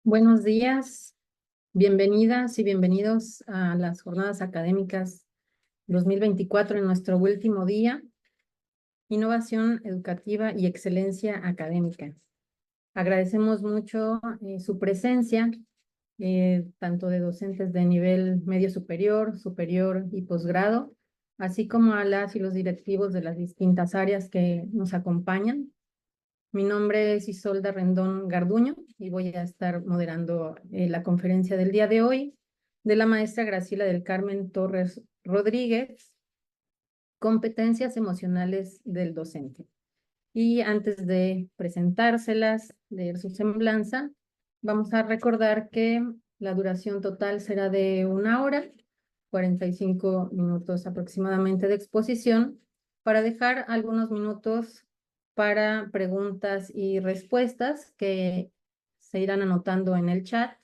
Buenos días, bienvenidas y bienvenidos a las jornadas académicas 2024 en nuestro último día, Innovación Educativa y Excelencia Académica. Agradecemos mucho su presencia, tanto de docentes de nivel medio superior, superior y posgrado, así como a las y los directivos de las distintas áreas que nos acompañan. Mi nombre es Isolda Rendón Garduño y voy a estar moderando la conferencia del día de hoy de la maestra Graciela del Carmen Torres Rodríguez, Competencias Emocionales del Docente. Y antes de presentárselas, leer su semblanza, vamos a recordar que la duración total será de 1 hora, 45 minutos aproximadamente de exposición, para dejar algunos minutos para preguntas y respuestas que se irán anotando en el chat.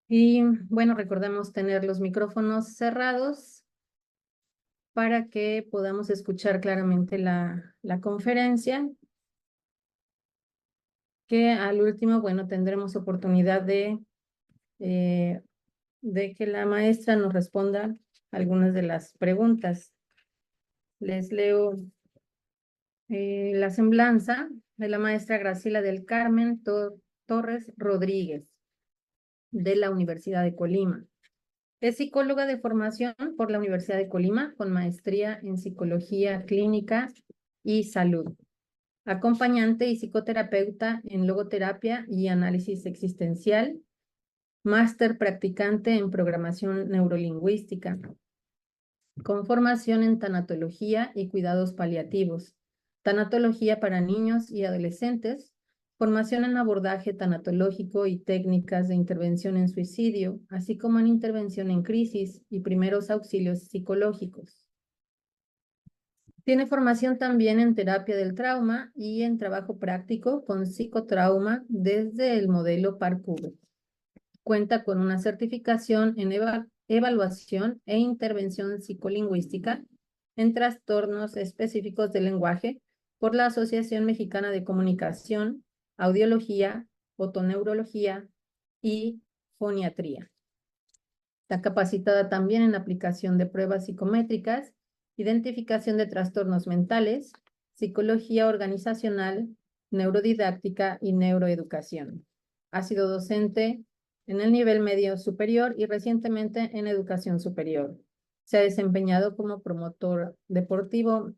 Y bueno, recordemos tener los micrófonos cerrados para que podamos escuchar claramente la conferencia, que al último, bueno, tendremos oportunidad de que la maestra nos responda algunas de las preguntas. Les leo la semblanza de la maestra Graciela del Carmen Torres Rodríguez, de la Universidad de Colima. Es psicóloga de formación por la Universidad de Colima, con maestría en Psicología Clínica y Salud. Acompañante y psicoterapeuta en logoterapia y análisis existencial. Máster practicante en programación neurolingüística. Con formación en tanatología y cuidados paliativos. Tanatología para niños y adolescentes. Formación en abordaje tanatológico y técnicas de intervención en suicidio, así como en intervención en crisis y primeros auxilios psicológicos. Tiene formación también en terapia del trauma y en trabajo práctico con psicotrauma desde el modelo Parkour. Cuenta con una certificación en evaluación e intervención psicolingüística en trastornos específicos del lenguaje por la Asociación Mexicana de Comunicación, Audiología, Otoneurología y Foniatría. Está capacitada también en aplicación de pruebas psicométricas, identificación de trastornos mentales, psicología organizacional, neurodidáctica y neuroeducación. Ha sido docente en el nivel medio superior y recientemente en educación superior. Se ha desempeñado como promotora deportiva,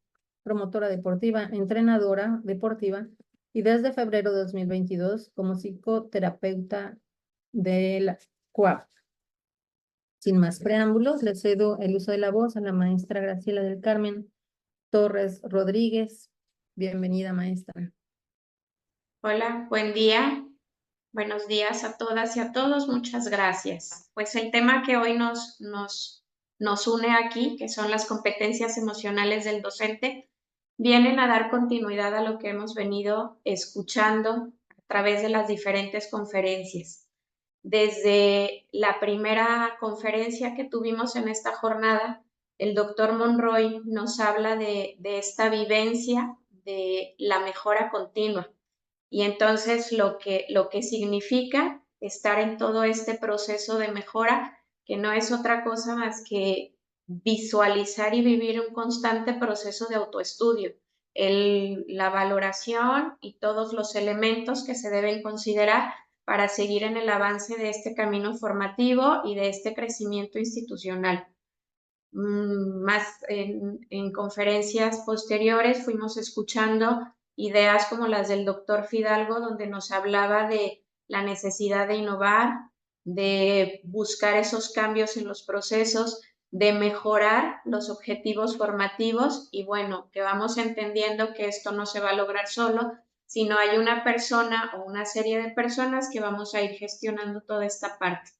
entrenadora deportiva y desde febrero de 2022 como psicoterapeuta de la CUAP. Sin más preámbulos, le cedo el uso de la voz a la maestra Graciela del Carmen Torres Rodríguez. Bienvenida, maestra. Hola, buen día. Buenos días a todas y a todos. Muchas gracias. Pues el tema que hoy nos une aquí, que son las competencias emocionales del docente, vienen a dar continuidad a lo que hemos venido escuchando a través de las diferentes conferencias. Desde la primera conferencia que tuvimos en esta jornada, el doctor Monroy nos habla de esta vivencia de la mejora continua. Y entonces lo que significa estar en todo este proceso de mejora, que no es otra cosa más que visualizar y vivir un constante proceso de autoestudio, la valoración y todos los elementos que se deben considerar para seguir en el avance de este camino formativo y de este crecimiento institucional. Más en conferencias posteriores fuimos escuchando ideas como las del doctor Fidalgo, donde nos hablaba de la necesidad de innovar, de buscar esos cambios en los procesos, de mejorar los objetivos formativos y bueno, que vamos entendiendo que esto no se va a lograr solo, sino hay una persona o una serie de personas que vamos a ir gestionando toda esta parte.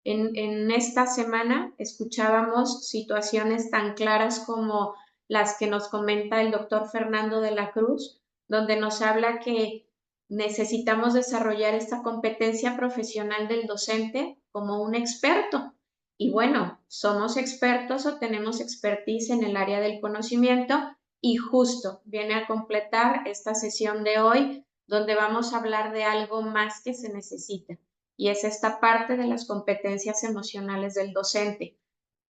En esta semana escuchábamos situaciones tan claras como las que nos comenta el doctor Fernando de la Cruz, donde nos habla que necesitamos desarrollar esta competencia profesional del docente como un experto. Y bueno, somos expertos o tenemos expertise en el área del conocimiento y justo viene a completar esta sesión de hoy donde vamos a hablar de algo más que se necesita, y es esta parte de las competencias emocionales del docente.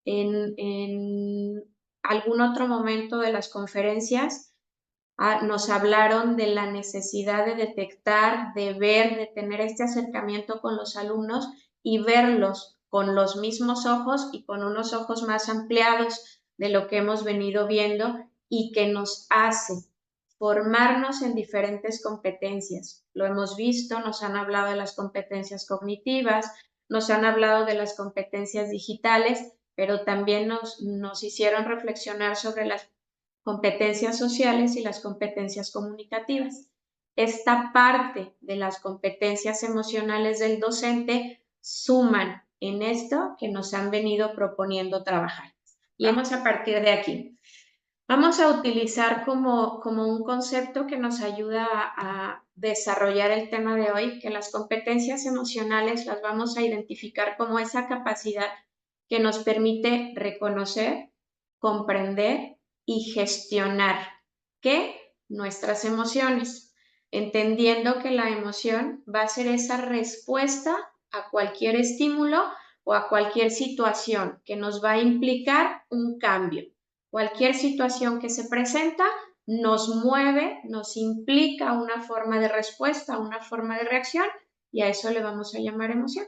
En algún otro momento de las conferencias nos hablaron de la necesidad de detectar, de ver, de tener este acercamiento con los alumnos y verlos con los mismos ojos y con unos ojos más ampliados de lo que hemos venido viendo y que nos hace formarnos en diferentes competencias. Lo hemos visto, nos han hablado de las competencias cognitivas, nos han hablado de las competencias digitales, pero también nos hicieron reflexionar sobre las competencias sociales y las competencias comunicativas. Esta parte de las competencias emocionales del docente suman en esto que nos han venido proponiendo trabajar. Y vamos a partir de aquí. Vamos a utilizar como un concepto que nos ayuda a desarrollar el tema de hoy, que las competencias emocionales las vamos a identificar como esa capacidad que nos permite reconocer, comprender y gestionar nuestras emociones, entendiendo que la emoción va a ser esa respuesta a cualquier estímulo o a cualquier situación que nos va a implicar un cambio. Cualquier situación que se presenta nos mueve, nos implica una forma de respuesta, una forma de reacción, y a eso le vamos a llamar emoción.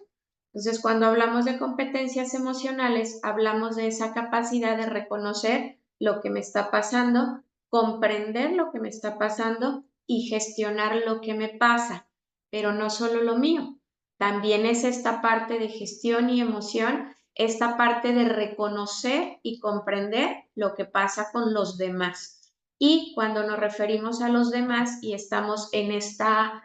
Entonces, cuando hablamos de competencias emocionales, hablamos de esa capacidad de reconocer lo que me está pasando, comprender lo que me está pasando y gestionar lo que me pasa. Pero no solo lo mío, también es esta parte de gestión y emoción, esta parte de reconocer y comprender lo que pasa con los demás. Y cuando nos referimos a los demás y estamos en esta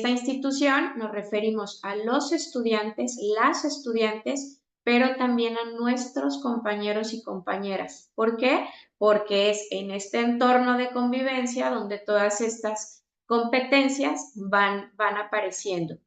institución, nos referimos a los estudiantes, las estudiantes, pero también a nuestros compañeros y compañeras. ¿Por qué? Porque es en este entorno de convivencia donde todas estas competencias van apareciendo.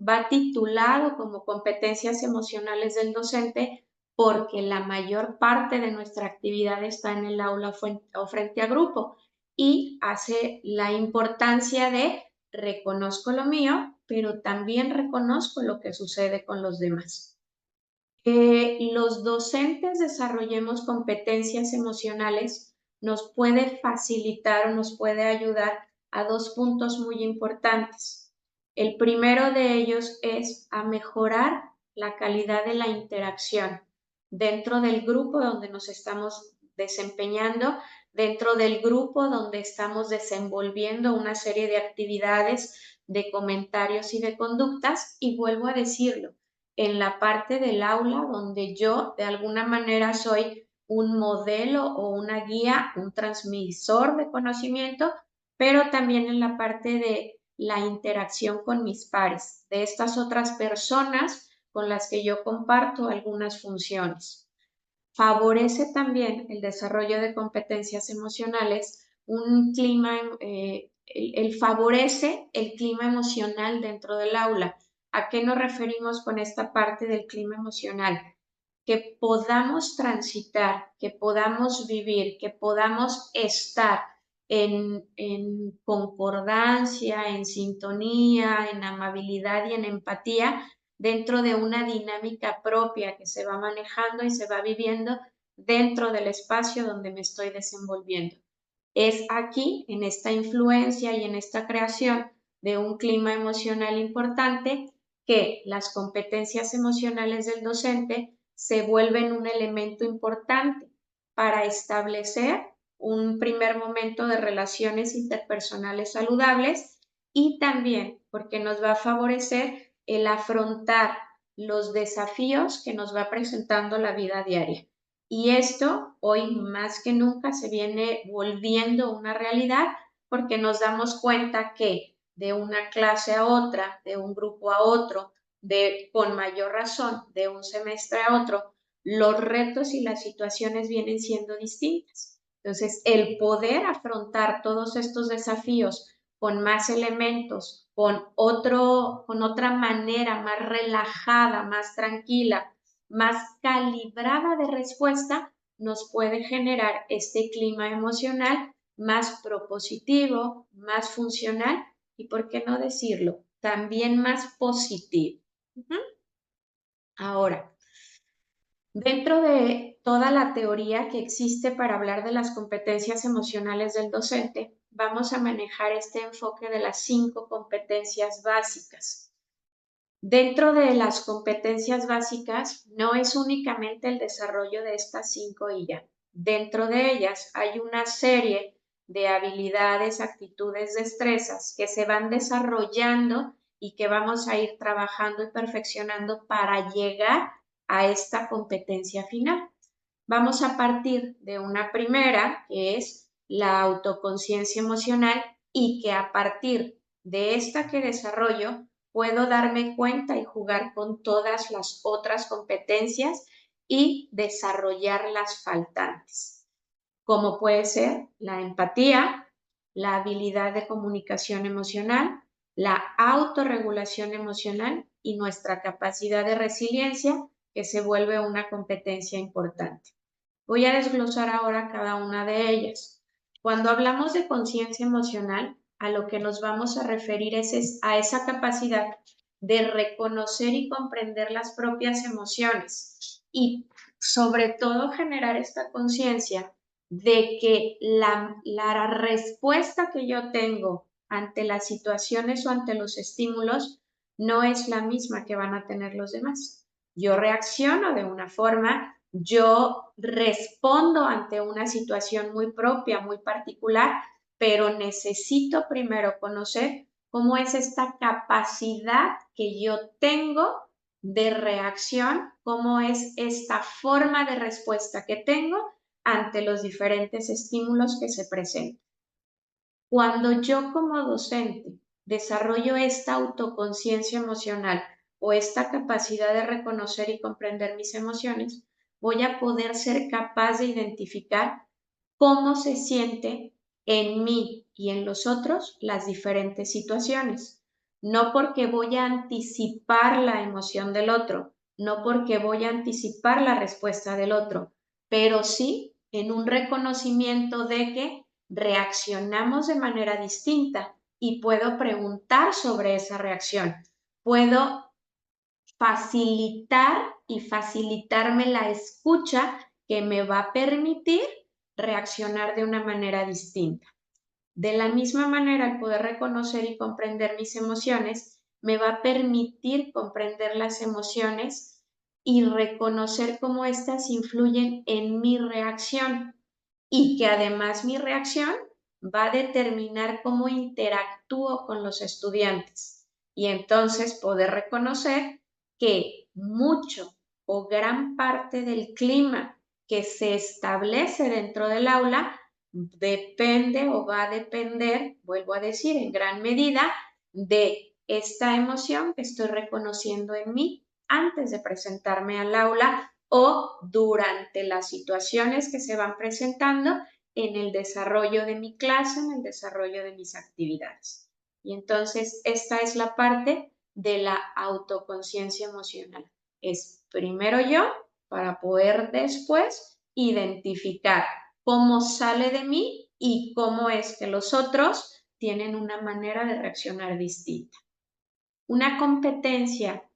Va titulado como competencias emocionales del docente porque la mayor parte de nuestra actividad está en el aula o frente a grupo, y hace la importancia de reconozco lo mío, pero también reconozco lo que sucede con los demás. Que los docentes desarrollemos competencias emocionales nos puede facilitar o nos puede ayudar a dos puntos muy importantes. El primero de ellos es a mejorar la calidad de la interacción dentro del grupo donde nos estamos desempeñando, dentro del grupo donde estamos desenvolviendo una serie de actividades, de comentarios y de conductas, y vuelvo a decirlo, en la parte del aula donde yo de alguna manera soy un modelo o una guía, un transmisor de conocimiento, pero también en la parte de la interacción con mis pares, de estas otras personas con las que yo comparto algunas funciones. Favorece también el desarrollo de competencias emocionales, un clima, favorece el clima emocional dentro del aula. ¿A qué nos referimos con esta parte del clima emocional? Que podamos transitar, que podamos vivir, que podamos estar en concordancia, en sintonía, en amabilidad y en empatía dentro de una dinámica propia que se va manejando y se va viviendo dentro del espacio donde me estoy desenvolviendo. Es aquí, en esta influencia y en esta creación de un clima emocional importante, que las competencias emocionales del docente se vuelven un elemento importante para establecer un primer momento de relaciones interpersonales saludables, y también porque nos va a favorecer el afrontar los desafíos que nos va presentando la vida diaria. Y esto hoy más que nunca se viene volviendo una realidad porque nos damos cuenta que de una clase a otra, de un grupo a otro, con mayor razón, de un semestre a otro, los retos y las situaciones vienen siendo distintas. Entonces, el poder afrontar todos estos desafíos con más elementos, con otra manera más relajada, más tranquila, más calibrada de respuesta, nos puede generar este clima emocional más propositivo, más funcional y, ¿por qué no decirlo?, también más positivo. Ahora, dentro de toda la teoría que existe para hablar de las competencias emocionales del docente, vamos a manejar este enfoque de las 5 competencias básicas. Dentro de las competencias básicas, no es únicamente el desarrollo de estas 5 y ya. Dentro de ellas hay una serie de habilidades, actitudes, destrezas que se van desarrollando y que vamos a ir trabajando y perfeccionando para llegar a esta competencia final. Vamos a partir de una primera, que es la autoconciencia emocional, y que a partir de esta que desarrollo, puedo darme cuenta y jugar con todas las otras competencias y desarrollar las faltantes, como puede ser la empatía, la habilidad de comunicación emocional, la autorregulación emocional y nuestra capacidad de resiliencia, que se vuelve una competencia importante. Voy a desglosar ahora cada una de ellas. Cuando hablamos de conciencia emocional, a lo que nos vamos a referir es a esa capacidad de reconocer y comprender las propias emociones y sobre todo generar esta conciencia de que la respuesta que yo tengo ante las situaciones o ante los estímulos no es la misma que van a tener los demás. Yo reacciono de una forma, yo respondo ante una situación muy propia, muy particular, pero necesito primero conocer cómo es esta capacidad que yo tengo de reacción, cómo es esta forma de respuesta que tengo ante los diferentes estímulos que se presentan. Cuando yo como docente desarrollo esta autoconciencia emocional o esta capacidad de reconocer y comprender mis emociones, voy a poder ser capaz de identificar cómo se siente en mí y en los otros las diferentes situaciones. No porque voy a anticipar la emoción del otro, no porque voy a anticipar la respuesta del otro, pero sí en un reconocimiento de que reaccionamos de manera distinta y puedo preguntar sobre esa reacción. Puedo facilitar y facilitarme la escucha que me va a permitir reaccionar de una manera distinta. De la misma manera, el poder reconocer y comprender mis emociones me va a permitir comprender las emociones y reconocer cómo éstas influyen en mi reacción y que además mi reacción va a determinar cómo interactúo con los estudiantes y entonces poder reconocer que mucho o gran parte del clima que se establece dentro del aula depende o va a depender, vuelvo a decir, en gran medida de esta emoción que estoy reconociendo en mí antes de presentarme al aula o durante las situaciones que se van presentando en el desarrollo de mi clase, en el desarrollo de mis actividades. Y entonces esta es la parte de la autoconciencia emocional. Es primero yo para poder después identificar cómo sale de mí y cómo es que los otros tienen una manera de reaccionar distinta. Una competencia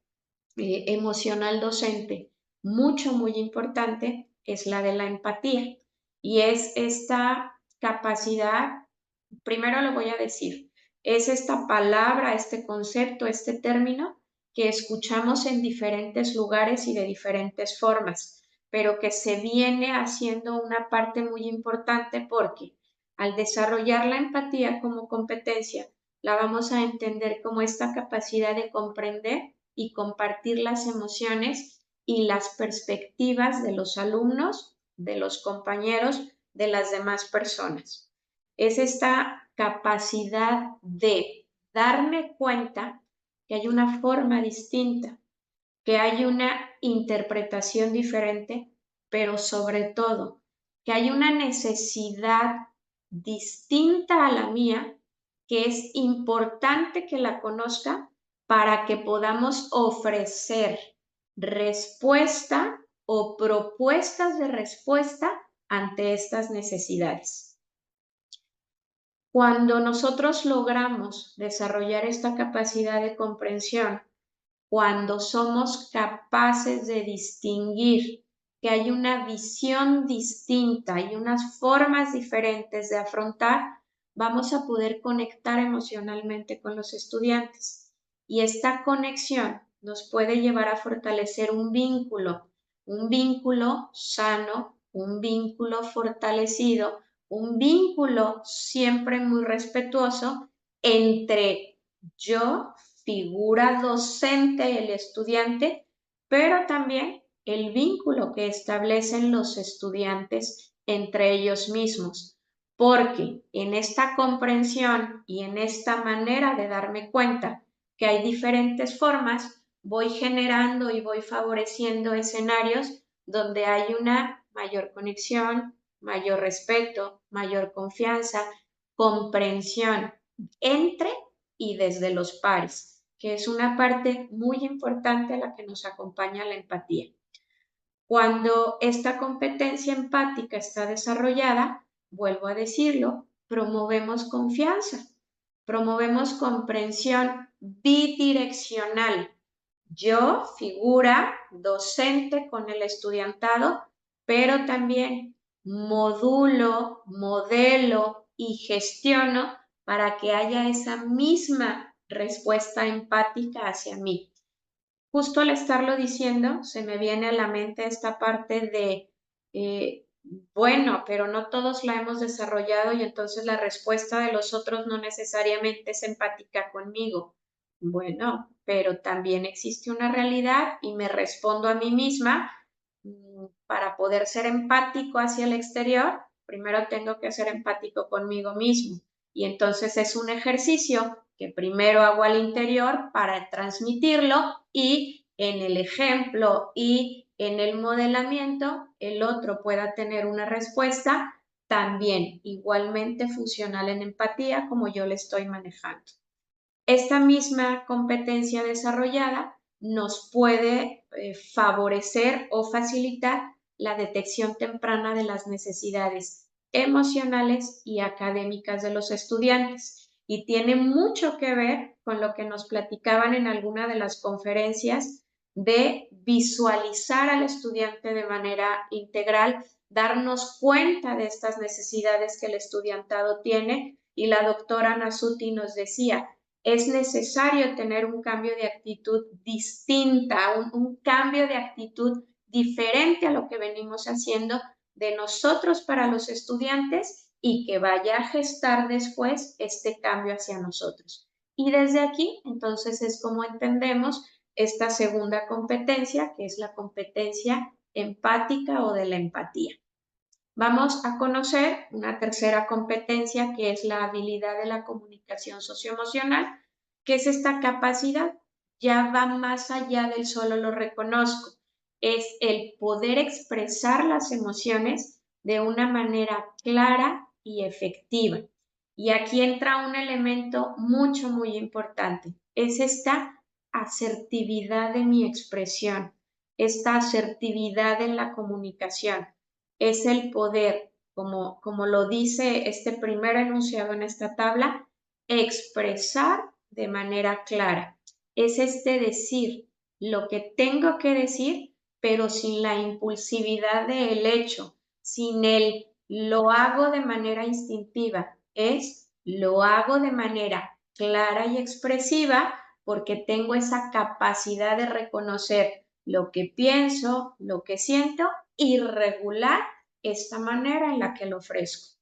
emocional docente muy importante es la de la empatía y es esta capacidad, primero lo voy a decir, es esta palabra, este concepto, este término que escuchamos en diferentes lugares y de diferentes formas, pero que se viene haciendo una parte muy importante porque al desarrollar la empatía como competencia, la vamos a entender como esta capacidad de comprender y compartir las emociones y las perspectivas de los alumnos, de los compañeros, de las demás personas. Es esta capacidad de darme cuenta que hay una forma distinta, que hay una interpretación diferente, pero sobre todo que hay una necesidad distinta a la mía que es importante que la conozca para que podamos ofrecer respuesta o propuestas de respuesta ante estas necesidades. Cuando nosotros logramos desarrollar esta capacidad de comprensión, cuando somos capaces de distinguir que hay una visión distinta y unas formas diferentes de afrontar, vamos a poder conectar emocionalmente con los estudiantes. Y esta conexión nos puede llevar a fortalecer un vínculo sano, un vínculo fortalecido, un vínculo siempre muy respetuoso entre yo, figura docente, el estudiante, pero también el vínculo que establecen los estudiantes entre ellos mismos. Porque en esta comprensión y en esta manera de darme cuenta que hay diferentes formas, voy generando y voy favoreciendo escenarios donde hay una mayor conexión, mayor respeto, mayor confianza, comprensión entre y desde los pares, que es una parte muy importante a la que nos acompaña la empatía. Cuando esta competencia empática está desarrollada, vuelvo a decirlo, promovemos confianza, promovemos comprensión bidireccional. Yo, figura docente con el estudiantado, pero también modulo, modelo y gestiono para que haya esa misma respuesta empática hacia mí. Justo al estarlo diciendo, se me viene a la mente esta parte de, bueno, pero no todos la hemos desarrollado y entonces la respuesta de los otros no necesariamente es empática conmigo. Bueno, pero también existe una realidad y me respondo a mí misma, para poder ser empático hacia el exterior, primero tengo que ser empático conmigo mismo. Y entonces es un ejercicio que primero hago al interior para transmitirlo y en el ejemplo y en el modelamiento el otro pueda tener una respuesta también igualmente funcional en empatía como yo le estoy manejando. Esta misma competencia desarrollada nos puede favorecer o facilitar la detección temprana de las necesidades emocionales y académicas de los estudiantes y tiene mucho que ver con lo que nos platicaban en alguna de las conferencias de visualizar al estudiante de manera integral, darnos cuenta de estas necesidades que el estudiantado tiene y la doctora Nasuti nos decía, es necesario tener un cambio de actitud distinta, un cambio de actitud diferente a lo que venimos haciendo de nosotros para los estudiantes y que vaya a gestar después este cambio hacia nosotros. Y desde aquí, entonces, es como entendemos esta segunda competencia, que es la competencia empática o de la empatía. Vamos a conocer una tercera competencia que es la habilidad de la comunicación socioemocional, que es esta capacidad, ya va más allá del solo lo reconozco, es el poder expresar las emociones de una manera clara y efectiva. Y aquí entra un elemento muy importante, es esta asertividad de mi expresión, esta asertividad en la comunicación es el poder, como lo dice este primer enunciado en esta tabla, expresar de manera clara. Es este decir lo que tengo que decir, pero sin la impulsividad del hecho, sin el lo hago de manera instintiva, es lo hago de manera clara y expresiva porque tengo esa capacidad de reconocer lo que pienso, lo que siento y regular esta manera en la que lo ofrezco.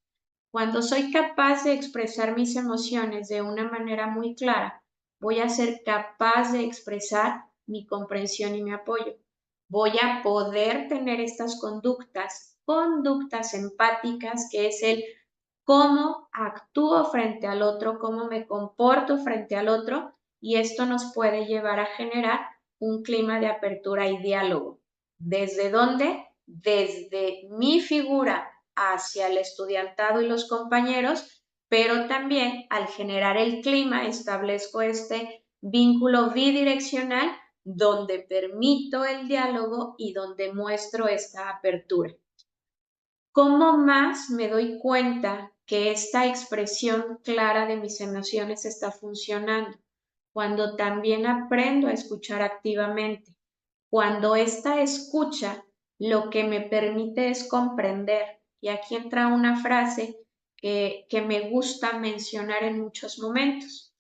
Cuando soy capaz de expresar mis emociones de una manera muy clara, voy a ser capaz de expresar mi comprensión y mi apoyo. Voy a poder tener estas conductas empáticas, que es el cómo actúo frente al otro, cómo me comporto frente al otro, y esto nos puede llevar a generar un clima de apertura y diálogo. ¿Desde dónde? Desde mi figura hacia el estudiantado y los compañeros, pero también al generar el clima establezco este vínculo bidireccional donde permito el diálogo y donde muestro esta apertura. ¿Cómo más me doy cuenta que esta expresión clara de mis emociones está funcionando, cuando también aprendo a escuchar activamente, cuando esta escucha lo que me permite es comprender. Y aquí entra una frase que me gusta mencionar en muchos momentos.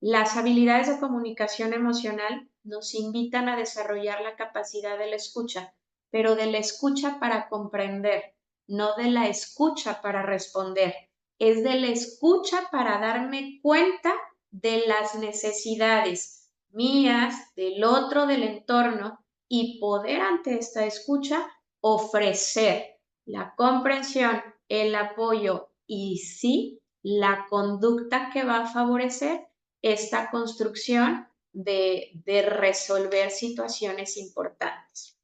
Las habilidades de comunicación emocional nos invitan a desarrollar la capacidad de la escucha, pero de la escucha para comprender, no de la escucha para responder. Es de la escucha para darme cuenta de las necesidades mías, del otro, del entorno, y poder ante esta escucha ofrecer la comprensión, el apoyo y sí, la conducta que va a favorecer esta construcción de resolver situaciones importantes.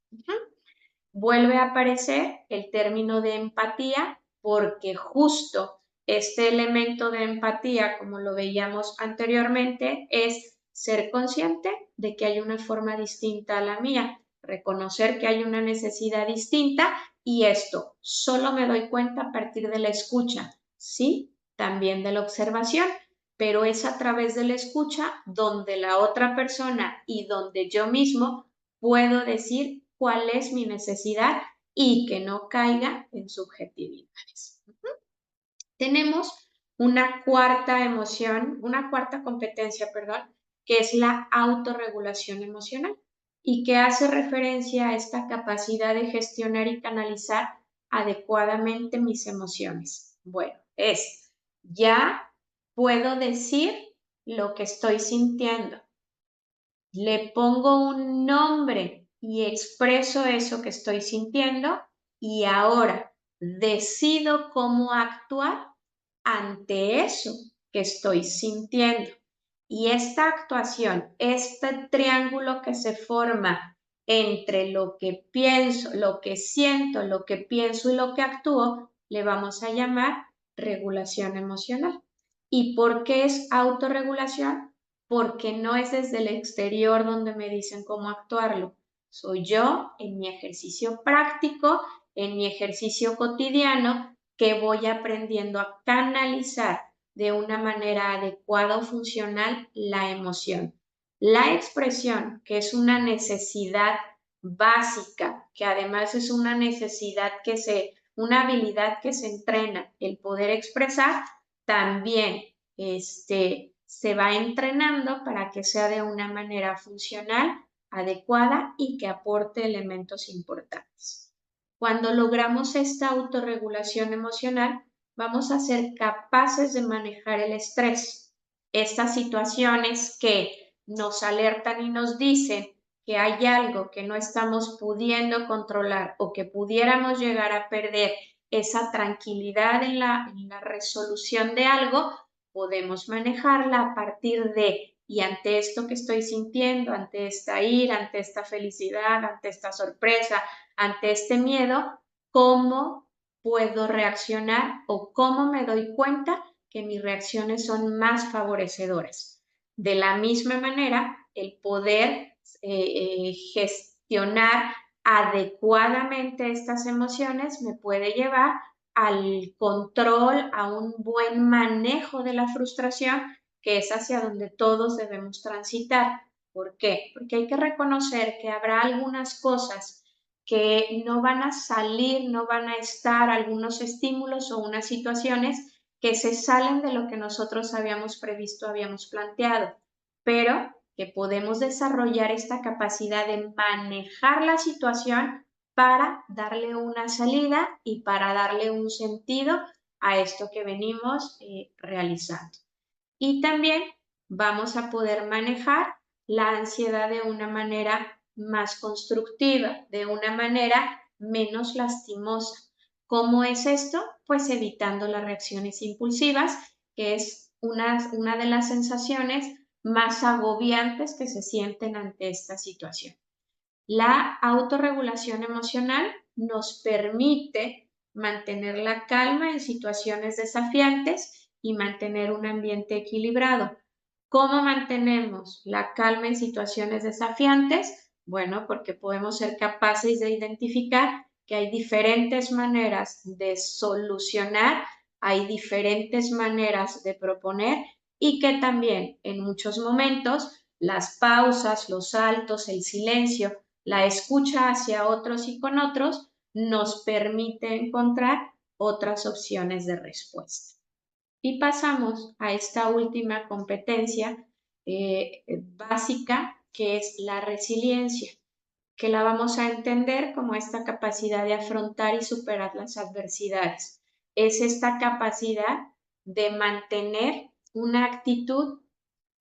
Vuelve a aparecer el término de empatía porque justo este elemento de empatía, como lo veíamos anteriormente, es ser consciente de que hay una forma distinta a la mía, reconocer que hay una necesidad distinta y esto solo me doy cuenta a partir de la escucha, sí, también de la observación, pero es a través de la escucha donde la otra persona y donde yo mismo puedo decir cuál es mi necesidad y que no caiga en subjetividades. Tenemos una cuarta emoción, una cuarta competencia, perdón, que es la autorregulación emocional y que hace referencia a esta capacidad de gestionar y canalizar adecuadamente mis emociones. Bueno, ya puedo decir lo que estoy sintiendo, le pongo un nombre y expreso eso que estoy sintiendo y ahora decido cómo actuar ante eso que estoy sintiendo. Y esta actuación, este triángulo que se forma entre lo que pienso, lo que siento, lo que pienso y lo que actúo, le vamos a llamar regulación emocional. ¿Y por qué es autorregulación? Porque no es desde el exterior donde me dicen cómo actuarlo. Soy yo en mi ejercicio práctico, en mi ejercicio cotidiano, que voy aprendiendo a canalizar de una manera adecuada o funcional la emoción. La expresión, que es una necesidad básica, que además es una necesidad una habilidad que se entrena, el poder expresar, también se va entrenando para que sea de una manera funcional, adecuada y que aporte elementos importantes. Cuando logramos esta autorregulación emocional, vamos a ser capaces de manejar el estrés. Estas situaciones que nos alertan y nos dicen que hay algo que no estamos pudiendo controlar o que pudiéramos llegar a perder esa tranquilidad en la resolución de algo, podemos manejarla a partir de, y ante esto que estoy sintiendo, ante esta ira, ante esta felicidad, ante esta sorpresa, ante este miedo, ¿cómo puedo reaccionar o cómo me doy cuenta que mis reacciones son más favorecedoras? De la misma manera, el poder gestionar adecuadamente estas emociones me puede llevar al control, a un buen manejo de la frustración, que es hacia donde todos debemos transitar. ¿Por qué? Porque hay que reconocer que habrá algunas cosas que no van a salir, no van a estar, algunos estímulos o unas situaciones que se salen de lo que nosotros habíamos previsto, habíamos planteado, pero que podemos desarrollar esta capacidad de manejar la situación para darle una salida y para darle un sentido a esto que venimos realizando. Y también vamos a poder manejar la ansiedad de una manera más constructiva, de una manera menos lastimosa. ¿Cómo es esto? Pues evitando las reacciones impulsivas, que es una de las sensaciones más agobiantes que se sienten ante esta situación. La autorregulación emocional nos permite mantener la calma en situaciones desafiantes y mantener un ambiente equilibrado. ¿Cómo mantenemos la calma en situaciones desafiantes? Bueno, porque podemos ser capaces de identificar que hay diferentes maneras de solucionar hay diferentes maneras de proponer y que también en muchos momentos las pausas, los saltos, el silencio, la escucha hacia otros y con otros nos permite encontrar otras opciones de respuesta. Y pasamos a esta última competencia básica, que es la resiliencia, que la vamos a entender como esta capacidad de afrontar y superar las adversidades. Es esta capacidad de mantener una actitud,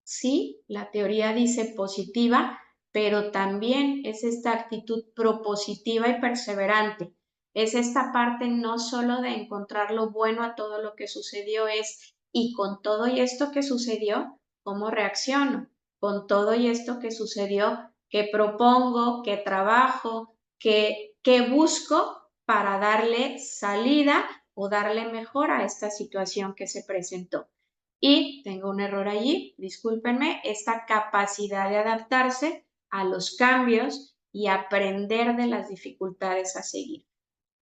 sí, la teoría dice positiva, pero también es esta actitud propositiva y perseverante. Es esta parte no solo de encontrar lo bueno a todo lo que sucedió, es, y con todo y esto que sucedió, ¿cómo reacciono? Con todo y esto que sucedió, ¿qué propongo? ¿Qué trabajo? ¿Qué busco para darle salida o darle mejor a esta situación que se presentó? Y tengo un error allí, discúlpenme, esta capacidad de adaptarse a los cambios y aprender de las dificultades a seguir.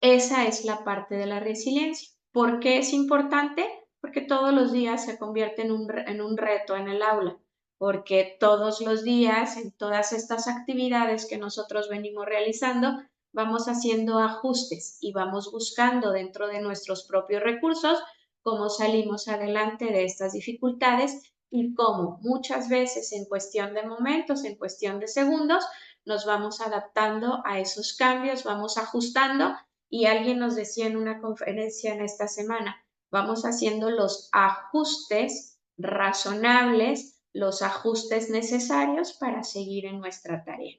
Esa es la parte de la resiliencia. ¿Por qué es importante? Porque todos los días se convierte en un reto en el aula, porque todos los días en todas estas actividades que nosotros venimos realizando, vamos haciendo ajustes y vamos buscando dentro de nuestros propios recursos cómo salimos adelante de estas dificultades y cómo muchas veces en cuestión de momentos, en cuestión de segundos, nos vamos adaptando a esos cambios, vamos ajustando y alguien nos decía en una conferencia en esta semana, vamos haciendo los ajustes razonables, los ajustes necesarios para seguir en nuestra tarea.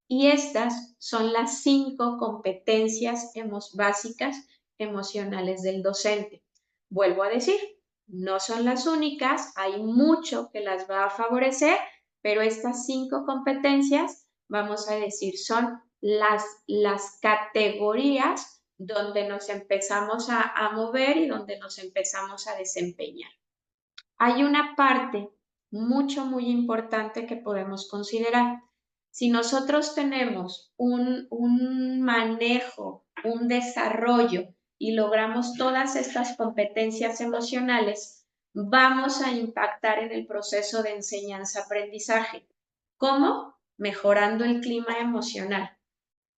Y estas son las 5 competencias básicas emocionales del docente. Vuelvo a decir, no son las únicas, hay mucho que las va a favorecer, pero estas 5 competencias, vamos a decir, son las categorías donde nos empezamos a mover y donde nos empezamos a desempeñar. Hay una parte muy importante que podemos considerar. Si nosotros tenemos un manejo, un desarrollo y logramos todas estas competencias emocionales, vamos a impactar en el proceso de enseñanza-aprendizaje. ¿Cómo? Mejorando el clima emocional.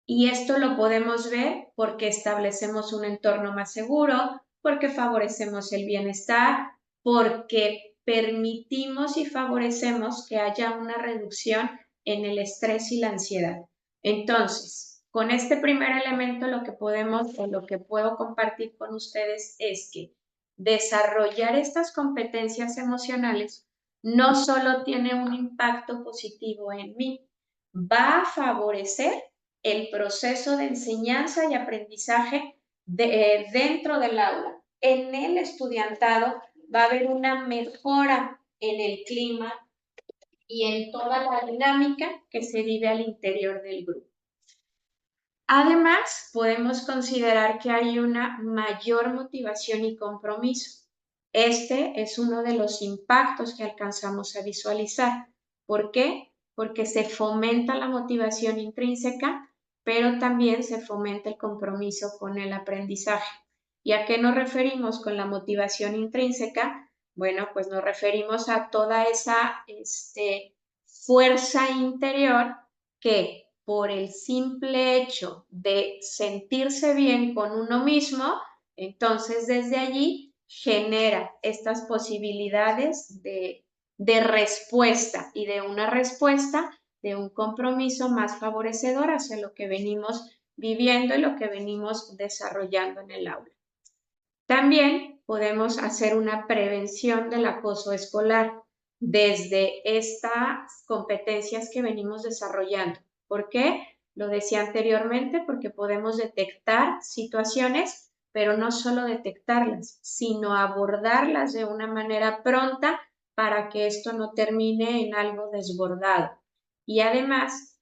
Y esto lo podemos ver porque establecemos un entorno más seguro, porque favorecemos el bienestar, porque permitimos y favorecemos que haya una reducción en el estrés y la ansiedad. Entonces, con este primer elemento lo que podemos o lo que puedo compartir con ustedes es que desarrollar estas competencias emocionales no solo tiene un impacto positivo en mí, va a favorecer el proceso de enseñanza y aprendizaje dentro del aula. En el estudiantado va a haber una mejora en el clima y en toda la dinámica que se vive al interior del grupo. Además, podemos considerar que hay una mayor motivación y compromiso. Este es uno de los impactos que alcanzamos a visualizar. ¿Por qué? Porque se fomenta la motivación intrínseca, pero también se fomenta el compromiso con el aprendizaje. ¿Y a qué nos referimos con la motivación intrínseca? Bueno, pues nos referimos a toda esa fuerza interior que por el simple hecho de sentirse bien con uno mismo, entonces desde allí genera estas posibilidades de respuesta y de una respuesta de un compromiso más favorecedor hacia lo que venimos viviendo y lo que venimos desarrollando en el aula. También podemos hacer una prevención del acoso escolar desde estas competencias que venimos desarrollando. ¿Por qué? Lo decía anteriormente, porque podemos detectar situaciones, pero no solo detectarlas, sino abordarlas de una manera pronta para que esto no termine en algo desbordado. Y además,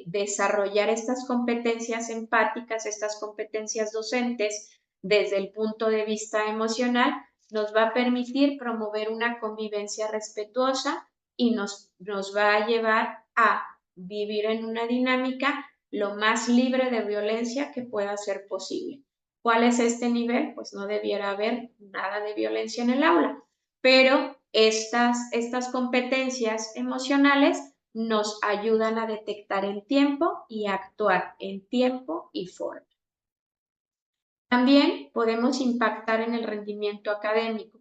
desarrollar estas competencias empáticas, estas competencias docentes, desde el punto de vista emocional, nos va a permitir promover una convivencia respetuosa y nos va a llevar a vivir en una dinámica lo más libre de violencia que pueda ser posible. ¿Cuál es este nivel? Pues no debiera haber nada de violencia en el aula, pero estas competencias emocionales nos ayudan a detectar en tiempo y a actuar en tiempo y forma. También podemos impactar en el rendimiento académico.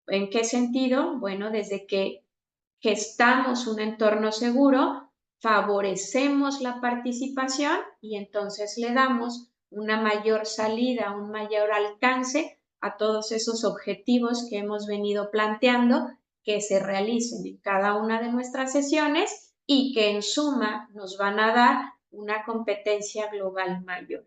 ¿En qué sentido? Bueno, desde que gestamos un entorno seguro, favorecemos la participación y entonces le damos una mayor salida, un mayor alcance a todos esos objetivos que hemos venido planteando que se realicen en cada una de nuestras sesiones y que en suma nos van a dar una competencia global mayor.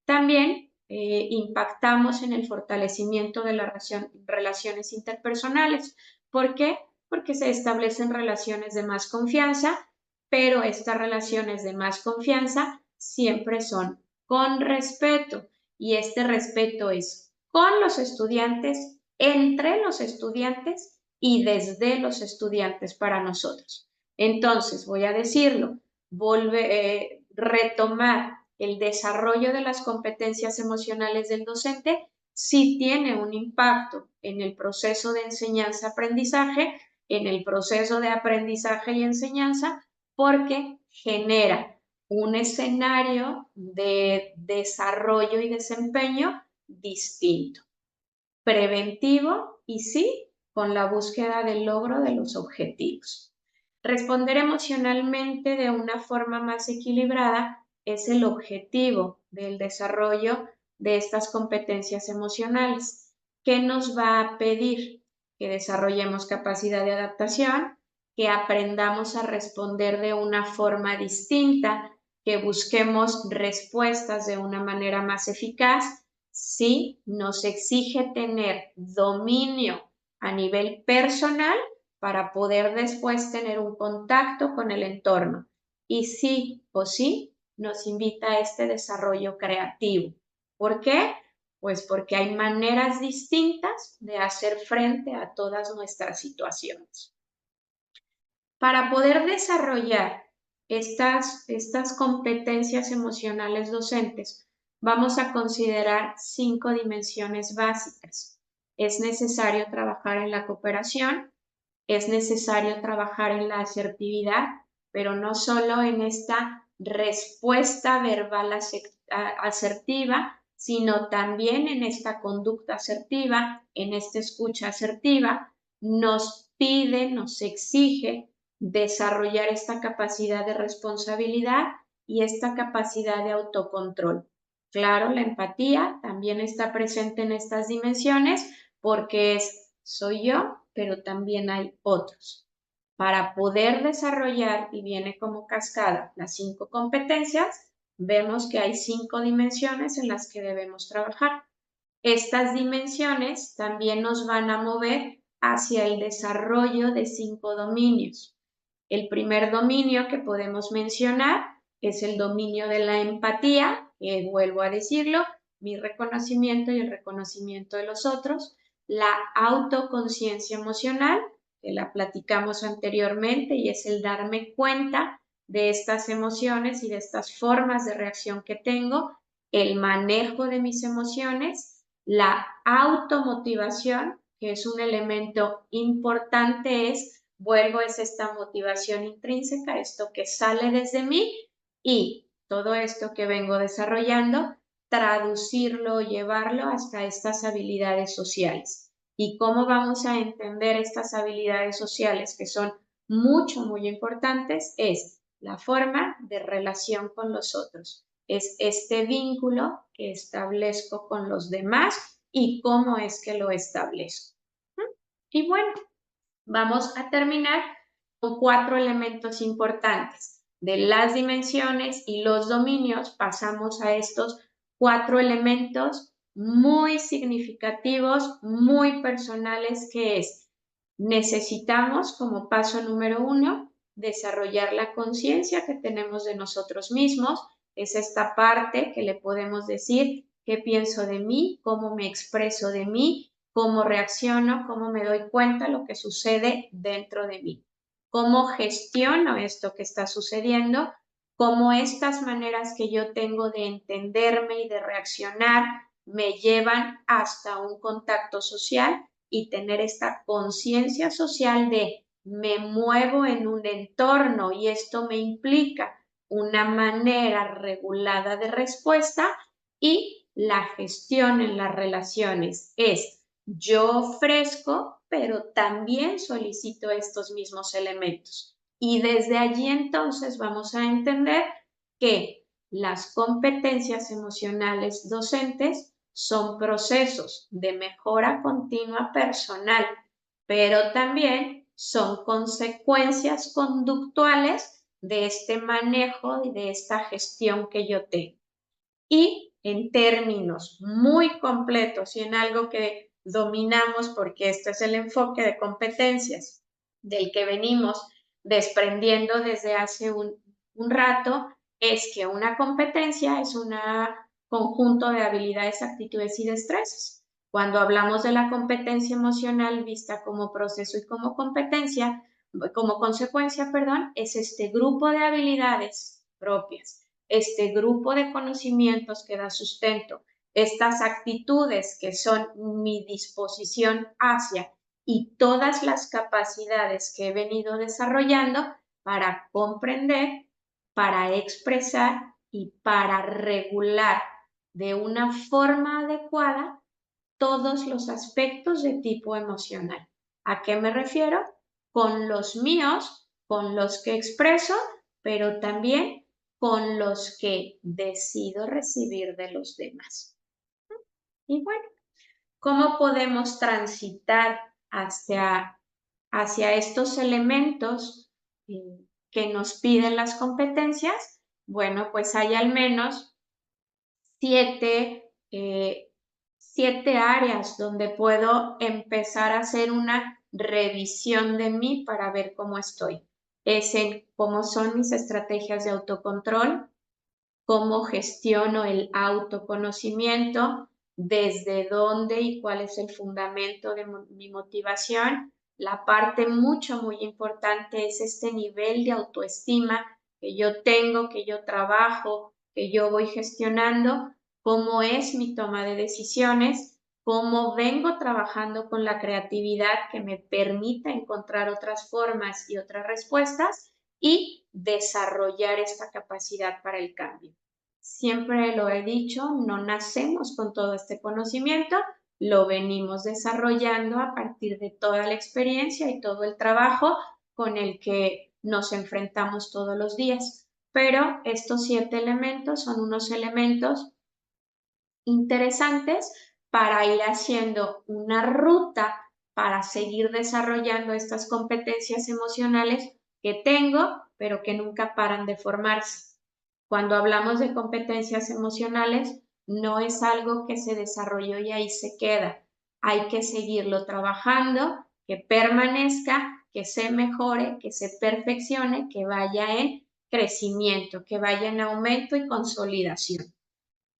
También impactamos en el fortalecimiento de las relaciones interpersonales. ¿Por qué? Porque se establecen relaciones de más confianza, pero estas relaciones de más confianza siempre son con respeto y este respeto es con los estudiantes, entre los estudiantes y desde los estudiantes para nosotros. Entonces, voy a decirlo, retomar el desarrollo de las competencias emocionales del docente sí tiene un impacto en el proceso de enseñanza-aprendizaje, en el proceso de aprendizaje y enseñanza, porque genera un escenario de desarrollo y desempeño distinto, preventivo y sí, con la búsqueda del logro de los objetivos. Responder emocionalmente de una forma más equilibrada es el objetivo del desarrollo de estas competencias emocionales. ¿Qué nos va a pedir? Que desarrollemos capacidad de adaptación, que aprendamos a responder de una forma distinta, que busquemos respuestas de una manera más eficaz. Sí, nos exige tener dominio a nivel personal para poder después tener un contacto con el entorno. Y sí o sí, nos invita a este desarrollo creativo. ¿Por qué? Pues porque hay maneras distintas de hacer frente a todas nuestras situaciones. Para poder desarrollar estas competencias emocionales docentes, vamos a considerar 5 dimensiones básicas. Es necesario trabajar en la cooperación, es necesario trabajar en la asertividad, pero no solo en esta respuesta verbal asertiva, sino también en esta conducta asertiva, en esta escucha asertiva. Nos pide, nos exige desarrollar esta capacidad de responsabilidad y esta capacidad de autocontrol. Claro, la empatía también está presente en estas dimensiones porque soy yo, pero también hay otros. Para poder desarrollar, y viene como cascada, las 5 competencias, vemos que hay 5 dimensiones en las que debemos trabajar. Estas dimensiones también nos van a mover hacia el desarrollo de 5 dominios. El primer dominio que podemos mencionar es el dominio de la empatía, que vuelvo a decirlo, mi reconocimiento y el reconocimiento de los otros, la autoconciencia emocional, que la platicamos anteriormente y es el darme cuenta de estas emociones y de estas formas de reacción que tengo, el manejo de mis emociones, la automotivación, que es un elemento importante, es esta motivación intrínseca, esto que sale desde mí y todo esto que vengo desarrollando, traducirlo, llevarlo hasta estas habilidades sociales. ¿Y cómo vamos a entender estas habilidades sociales que son muy importantes? Es la forma de relación con los otros. Es este vínculo que establezco con los demás y cómo es que lo establezco. Y bueno, vamos a terminar con 4 elementos importantes. De las dimensiones y los dominios pasamos a estos 4 elementos muy significativos, muy personales, que es, necesitamos como paso número 1, desarrollar la conciencia que tenemos de nosotros mismos. Es esta parte que le podemos decir qué pienso de mí, cómo me expreso de mí, cómo reacciono, cómo me doy cuenta de lo que sucede dentro de mí, cómo gestiono esto que está sucediendo, cómo estas maneras que yo tengo de entenderme y de reaccionar me llevan hasta un contacto social y tener esta conciencia social de me muevo en un entorno y esto me implica una manera regulada de respuesta y la gestión en las relaciones es yo ofrezco, pero también solicito estos mismos elementos. Y desde allí entonces vamos a entender que las competencias emocionales docentes son procesos de mejora continua personal, pero también son consecuencias conductuales de este manejo y de esta gestión que yo tengo. Y en términos muy completos y en algo que dominamos, porque este es el enfoque de competencias del que venimos desprendiendo desde hace un rato, es que una competencia es un conjunto de habilidades, actitudes y destrezas. Cuando hablamos de la competencia emocional vista como proceso y como competencia, como consecuencia, perdón, es este grupo de habilidades propias, este grupo de conocimientos que da sustento, estas actitudes que son mi disposición hacia y todas las capacidades que he venido desarrollando para comprender, para expresar y para regular de una forma adecuada todos los aspectos de tipo emocional. ¿A qué me refiero? Con los míos, con los que expreso, pero también con los que decido recibir de los demás. Y bueno, ¿cómo podemos transitar hacia estos elementos que nos piden las competencias? Bueno, pues hay al menos 7, 7 áreas donde puedo empezar a hacer una revisión de mí para ver cómo estoy. Es en cómo son mis estrategias de autocontrol, cómo gestiono el autoconocimiento, desde dónde y cuál es el fundamento de mi motivación. La parte muy importante es este nivel de autoestima que yo tengo, que yo trabajo, que yo voy gestionando, cómo es mi toma de decisiones, cómo vengo trabajando con la creatividad que me permita encontrar otras formas y otras respuestas y desarrollar esta capacidad para el cambio. Siempre lo he dicho, no nacemos con todo este conocimiento, lo venimos desarrollando a partir de toda la experiencia y todo el trabajo con el que nos enfrentamos todos los días. Pero estos 7 elementos son unos elementos interesantes para ir haciendo una ruta para seguir desarrollando estas competencias emocionales que tengo, pero que nunca paran de formarse. Cuando hablamos de competencias emocionales, no es algo que se desarrolló y ahí se queda. Hay que seguirlo trabajando, que permanezca, que se mejore, que se perfeccione, que vaya en crecimiento, que vaya en aumento y consolidación.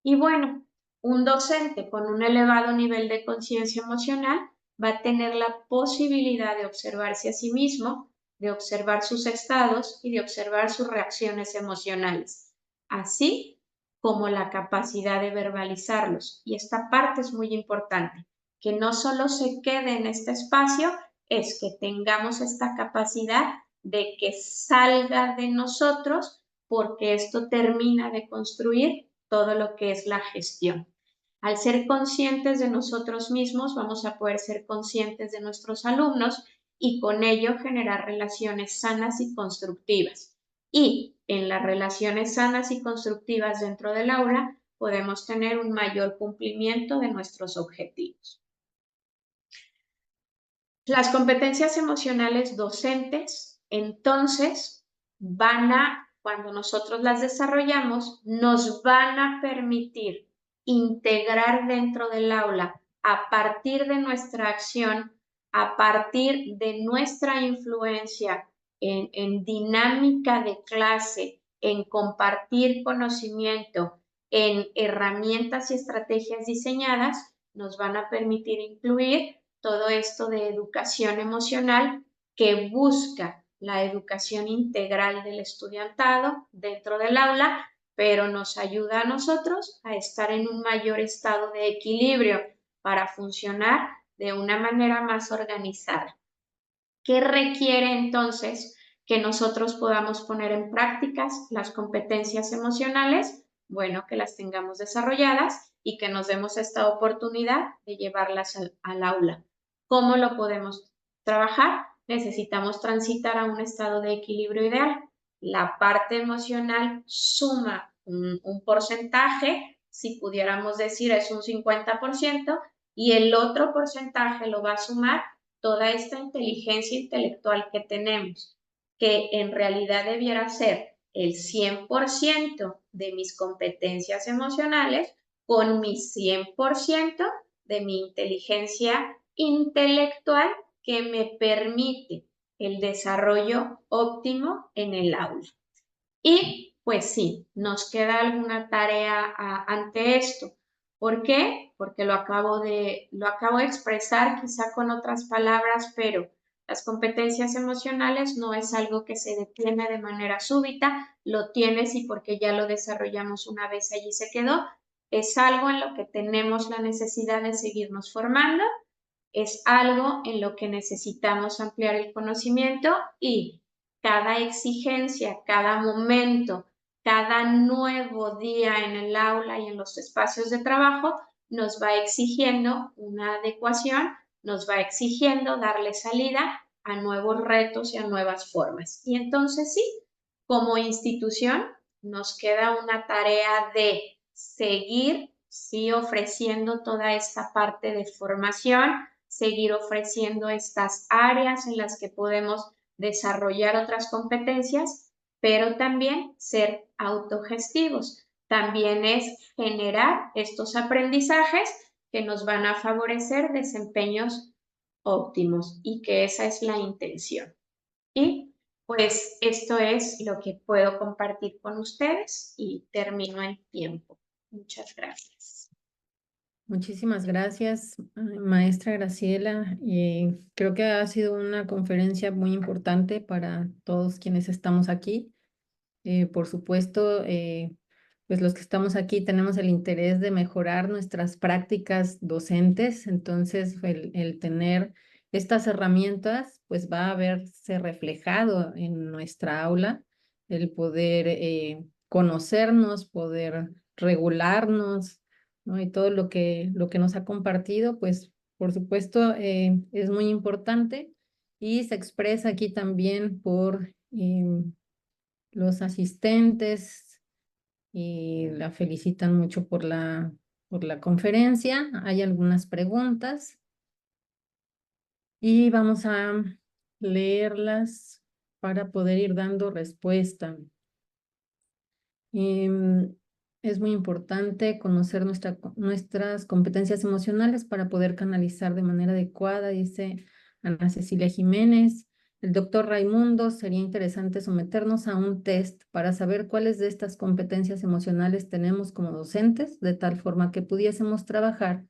Y bueno, un docente con un elevado nivel de conciencia emocional va a tener la posibilidad de observarse a sí mismo, de observar sus estados y de observar sus reacciones emocionales, así como la capacidad de verbalizarlos. Y esta parte es muy importante, que no solo se quede en este espacio, es que tengamos esta capacidad de que salga de nosotros, porque esto termina de construir todo lo que es la gestión. Al ser conscientes de nosotros mismos, vamos a poder ser conscientes de nuestros alumnos y con ello generar relaciones sanas y constructivas. Y en las relaciones sanas y constructivas dentro del aula podemos tener un mayor cumplimiento de nuestros objetivos. Las competencias emocionales docentes, entonces, cuando nosotros las desarrollamos, nos van a permitir integrar dentro del aula a partir de nuestra acción, a partir de nuestra influencia en dinámica de clase, en compartir conocimiento, en herramientas y estrategias diseñadas, nos van a permitir incluir todo esto de educación emocional que busca la educación integral del estudiantado dentro del aula, pero nos ayuda a nosotros a estar en un mayor estado de equilibrio para funcionar de una manera más organizada. ¿Qué requiere entonces que nosotros podamos poner en prácticas las competencias emocionales? Bueno, que las tengamos desarrolladas y que nos demos esta oportunidad de llevarlas al aula. ¿Cómo lo podemos trabajar? Necesitamos transitar a un estado de equilibrio ideal. La parte emocional suma un porcentaje, si pudiéramos decir es un 50%, y el otro porcentaje lo va a sumar toda esta inteligencia intelectual que tenemos, que en realidad debiera ser el 100% de mis competencias emocionales con mi 100% de mi inteligencia intelectual que me permite el desarrollo óptimo en el aula. Y pues sí, nos queda alguna tarea ante esto. ¿Por qué? Porque lo acabo de expresar quizá con otras palabras, pero las competencias emocionales no es algo que se detiene de manera súbita, lo tienes y porque ya lo desarrollamos una vez allí se quedó, es algo en lo que tenemos la necesidad de seguirnos formando, es algo en lo que necesitamos ampliar el conocimiento y cada exigencia, cada momento, cada nuevo día en el aula y en los espacios de trabajo nos va exigiendo una adecuación, nos va exigiendo darle salida a nuevos retos y a nuevas formas. Y entonces sí, como institución nos queda una tarea de seguir, sí, ofreciendo toda esta parte de formación, seguir ofreciendo estas áreas en las que podemos desarrollar otras competencias, pero también ser autogestivos. También es generar estos aprendizajes que nos van a favorecer desempeños óptimos y que esa es la intención. Y pues esto es lo que puedo compartir con ustedes y termino el tiempo. Muchas gracias. Muchísimas gracias, maestra Graciela. Creo que ha sido una conferencia muy importante para todos quienes estamos aquí. Por supuesto, pues los que estamos aquí tenemos el interés de mejorar nuestras prácticas docentes, entonces el tener estas herramientas pues va a verse reflejado en nuestra aula, el poder conocernos, poder regularnos, ¿no? Y todo lo que nos ha compartido, pues por supuesto es muy importante y se expresa aquí también por los asistentes y la felicitan mucho por por la conferencia. Hay algunas preguntas y vamos a leerlas para poder ir dando respuesta. Es muy importante conocer nuestras competencias emocionales para poder canalizar de manera adecuada, dice Ana Cecilia Jiménez. El doctor Raimundo, sería interesante someternos a un test para saber cuáles de estas competencias emocionales tenemos como docentes, de tal forma que pudiésemos trabajar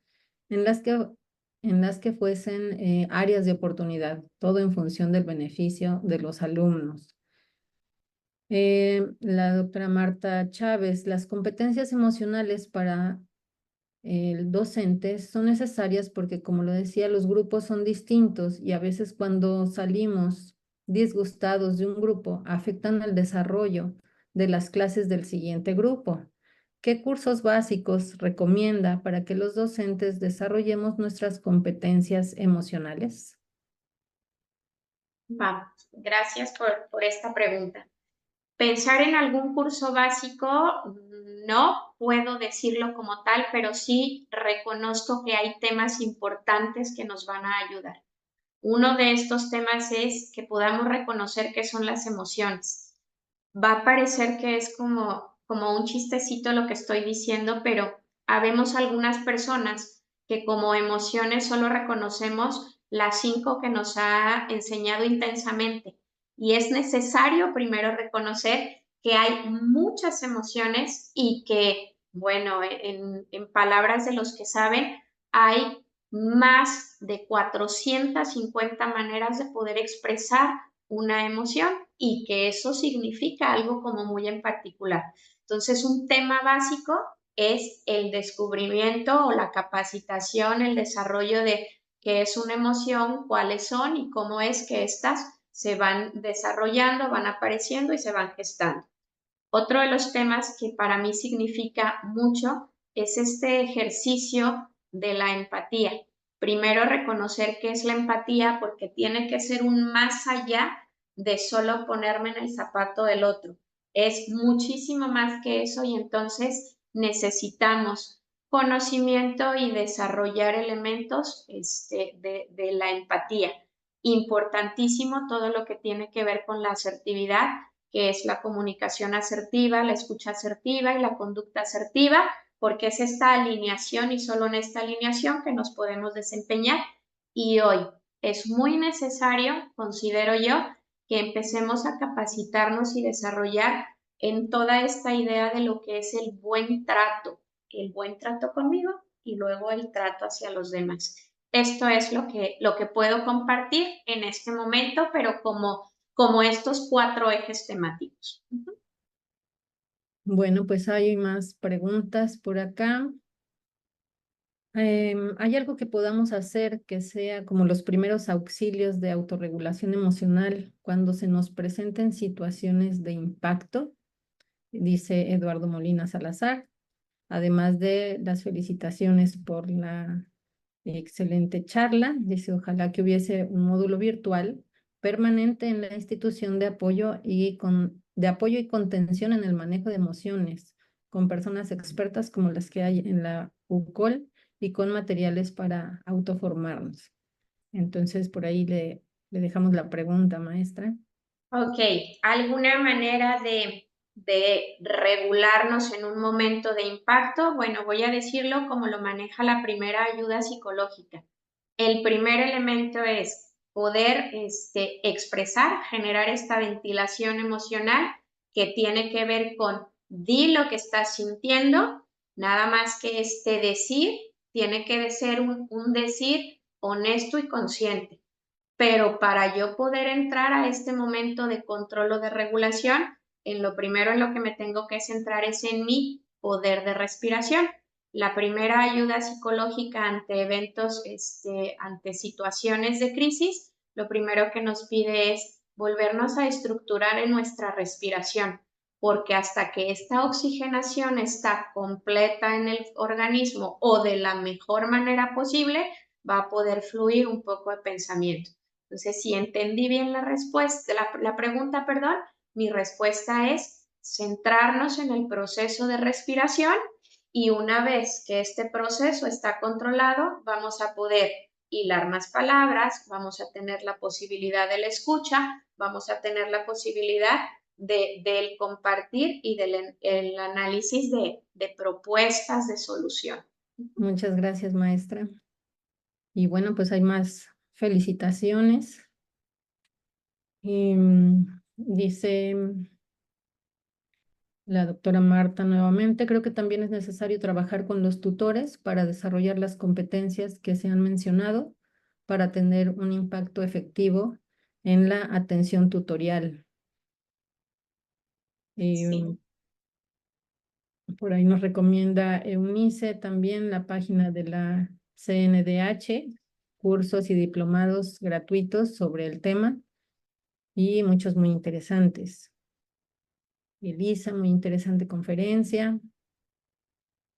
en las que fuesen áreas de oportunidad, todo en función del beneficio de los alumnos. La doctora Marta Chávez, las competencias emocionales para el docente son necesarias porque, como lo decía, los grupos son distintos y a veces cuando salimos disgustados de un grupo afectan al desarrollo de las clases del siguiente grupo. ¿Qué cursos básicos recomienda para que los docentes desarrollemos nuestras competencias emocionales? Vamos, gracias por esta pregunta. Pensar en algún curso básico, no puedo decirlo como tal, pero sí reconozco que hay temas importantes que nos van a ayudar. Uno de estos temas es que podamos reconocer qué son las emociones. Va a parecer que es como un chistecito lo que estoy diciendo, pero habemos algunas personas que como emociones solo reconocemos las 5 que nos ha enseñado intensamente. Y es necesario primero reconocer que hay muchas emociones y que, bueno, en palabras de los que saben, hay más de 450 maneras de poder expresar una emoción y que eso significa algo como muy en particular. Entonces, un tema básico es el descubrimiento o la capacitación, el desarrollo de qué es una emoción, cuáles son y cómo es que éstas se van desarrollando, van apareciendo y se van gestando. Otro de los temas que para mí significa mucho es este ejercicio de la empatía. Primero, reconocer qué es la empatía, porque tiene que ser un más allá de solo ponerme en el zapato del otro. Es muchísimo más que eso y entonces necesitamos conocimiento y desarrollar elementos de la empatía. Importantísimo todo lo que tiene que ver con la asertividad, que es la comunicación asertiva, la escucha asertiva y la conducta asertiva, porque es esta alineación y solo en esta alineación que nos podemos desempeñar. Y hoy es muy necesario, considero yo, que empecemos a capacitarnos y desarrollar en toda esta idea de lo que es el buen trato conmigo y luego el trato hacia los demás. Esto es lo que puedo compartir en este momento, pero como estos 4 ejes temáticos. Bueno, pues hay más preguntas por acá. ¿Hay algo que podamos hacer que sea como los primeros auxilios de autorregulación emocional cuando se nos presenten situaciones de impacto? Dice Eduardo Molina Salazar, además de las felicitaciones por la excelente charla. Dice, ojalá que hubiese un módulo virtual permanente en la institución de apoyo de apoyo y contención en el manejo de emociones, con personas expertas como las que hay en la UCOL y con materiales para autoformarnos. Entonces, por ahí le dejamos la pregunta, maestra. Ok, ¿alguna manera de regularnos en un momento de impacto? Bueno, voy a decirlo como lo maneja la primera ayuda psicológica. El primer elemento es poder expresar, generar esta ventilación emocional que tiene que ver con di lo que estás sintiendo, nada más que este decir tiene que ser un decir honesto y consciente. Pero para yo poder entrar a este momento de control o de regulación, en lo primero en lo que me tengo que centrar es en mi poder de respiración. La primera ayuda psicológica ante eventos, ante situaciones de crisis, lo primero que nos pide es volvernos a estructurar en nuestra respiración, porque hasta que esta oxigenación está completa en el organismo o de la mejor manera posible, va a poder fluir un poco de pensamiento. Entonces, si entendí bien la respuesta, la pregunta, perdón, mi respuesta es centrarnos en el proceso de respiración y una vez que este proceso está controlado, vamos a poder hilar más palabras, vamos a tener la posibilidad de la escucha, vamos a tener la posibilidad del compartir y del el análisis de propuestas de solución. Muchas gracias, maestra. Y bueno, pues hay más felicitaciones. Dice la doctora Marta nuevamente, creo que también es necesario trabajar con los tutores para desarrollar las competencias que se han mencionado para tener un impacto efectivo en la atención tutorial. Sí. Por ahí nos recomienda Eunice también la página de la CNDH, cursos y diplomados gratuitos sobre el tema y muchos muy interesantes. Elisa, muy interesante conferencia.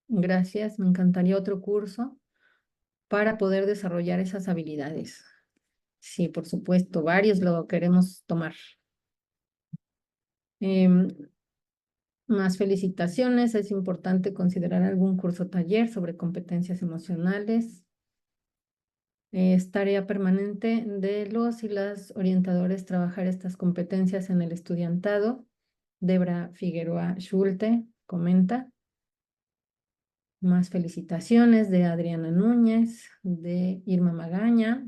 Gracias, me encantaría otro curso para poder desarrollar esas habilidades. Sí, por supuesto, varios lo queremos tomar. Más felicitaciones, es importante considerar algún curso taller sobre competencias emocionales. Es tarea permanente de los y las orientadores trabajar estas competencias en el estudiantado. Debra Figueroa Schulte comenta. Más felicitaciones de Adriana Núñez, de Irma Magaña.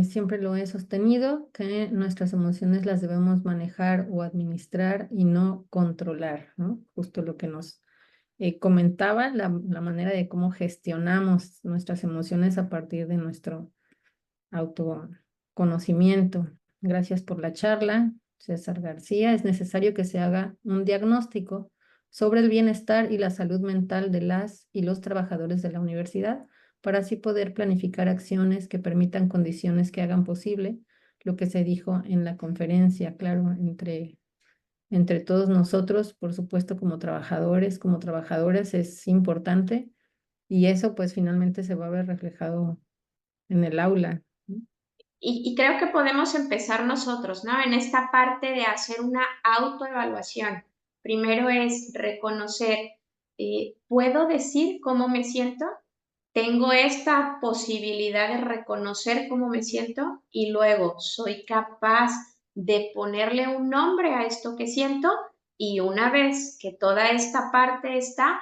Siempre lo he sostenido, que nuestras emociones las debemos manejar o administrar y no controlar, ¿no? Justo lo que nos comentaba, la manera de cómo gestionamos nuestras emociones a partir de nuestro autoconocimiento. Gracias por la charla. César García, es necesario que se haga un diagnóstico sobre el bienestar y la salud mental de las y los trabajadores de la universidad para así poder planificar acciones que permitan condiciones que hagan posible lo que se dijo en la conferencia, claro, entre todos nosotros, por supuesto, como trabajadores, como trabajadoras, es importante y eso pues finalmente se va a ver reflejado en el aula, ¿no? Y creo que podemos empezar nosotros, ¿no? En esta parte de hacer una autoevaluación. Primero es reconocer, ¿puedo decir cómo me siento? Tengo esta posibilidad de reconocer cómo me siento y luego soy capaz de ponerle un nombre a esto que siento y una vez que toda esta parte está,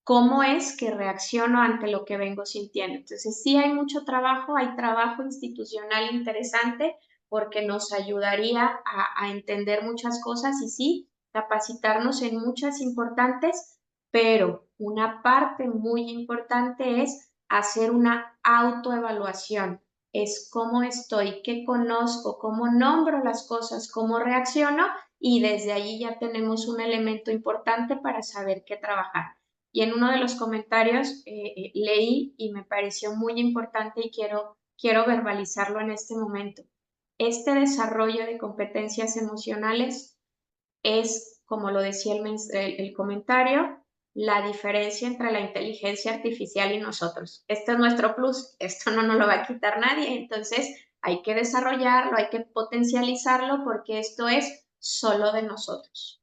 ¿cómo es que reacciono ante lo que vengo sintiendo? Entonces, sí hay mucho trabajo, hay trabajo institucional interesante porque nos ayudaría a entender muchas cosas y sí, capacitarnos en muchas importantes, pero una parte muy importante es hacer una autoevaluación. Es cómo estoy, qué conozco, cómo nombro las cosas, cómo reacciono y desde allí ya tenemos un elemento importante para saber qué trabajar. Y en uno de los comentarios leí y me pareció muy importante y quiero verbalizarlo en este momento. Este desarrollo de competencias emocionales es, como lo decía el comentario, la diferencia entre la inteligencia artificial y nosotros. Este es nuestro plus, esto no nos lo va a quitar nadie, entonces hay que desarrollarlo, hay que potencializarlo porque esto es solo de nosotros.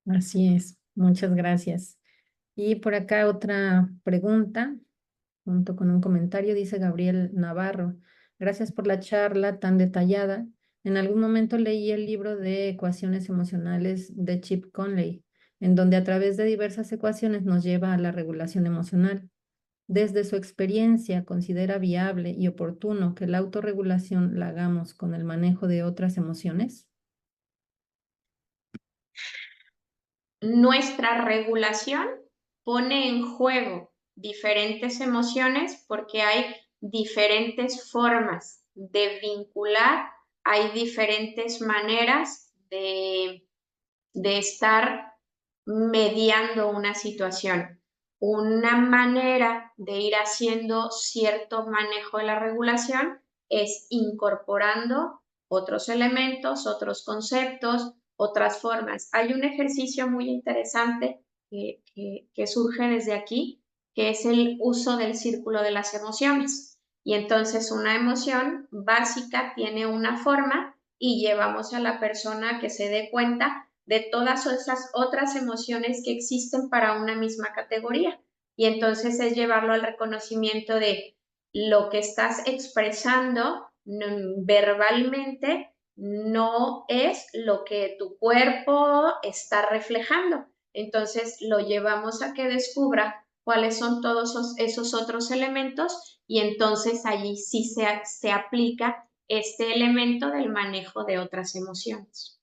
Así es, muchas gracias. Y por acá otra pregunta, junto con un comentario, dice Gabriel Navarro. Gracias por la charla tan detallada. En algún momento leí el libro de ecuaciones emocionales de Chip Conley, en donde a través de diversas ecuaciones nos lleva a la regulación emocional. Desde su experiencia, ¿considera viable y oportuno que la autorregulación la hagamos con el manejo de otras emociones? Nuestra regulación pone en juego diferentes emociones porque hay diferentes formas de vincular, hay diferentes maneras de estar mediando una situación. Una manera de ir haciendo cierto manejo de la regulación es incorporando otros elementos, otros conceptos, otras formas. Hay un ejercicio muy interesante que surge desde aquí, que es el uso del círculo de las emociones. Y entonces una emoción básica tiene una forma y llevamos a la persona que se dé cuenta de todas esas otras emociones que existen para una misma categoría. Y entonces es llevarlo al reconocimiento de lo que estás expresando verbalmente no es lo que tu cuerpo está reflejando. Entonces lo llevamos a que descubra cuáles son todos esos otros elementos y entonces allí sí se aplica este elemento del manejo de otras emociones.